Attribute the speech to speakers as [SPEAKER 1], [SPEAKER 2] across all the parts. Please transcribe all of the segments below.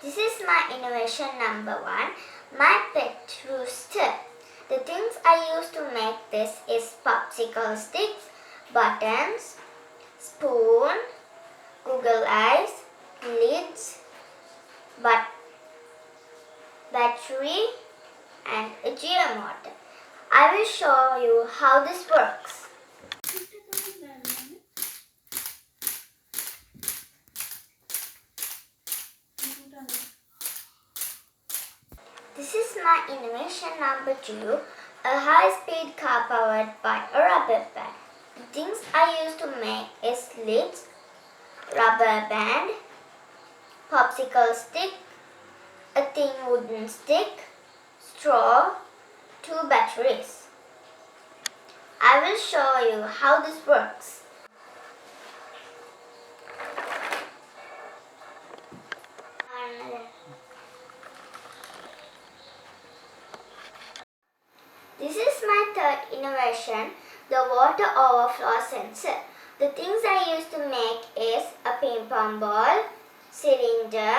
[SPEAKER 1] This is my innovation number 1, my pet rooster. The things I use to make this is popsicle sticks, buttons, spoon, Google eyes, lids, battery and a geomotor. I will show you how this works. This is my innovation number 2, a high-speed car powered by a rubber band. The things I use to make is lids, rubber band, popsicle stick, a thin wooden stick, straw, 2 batteries. I will show you how this works. This is my third innovation, the water overflow sensor. The things I use to make is a ping pong ball, cylinder,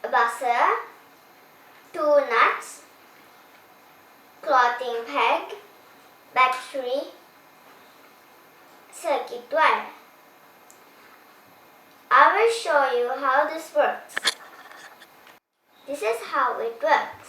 [SPEAKER 1] a buzzer, 2 nuts, clothing peg, battery, circuit wire. I will show you how this works. This is how it works.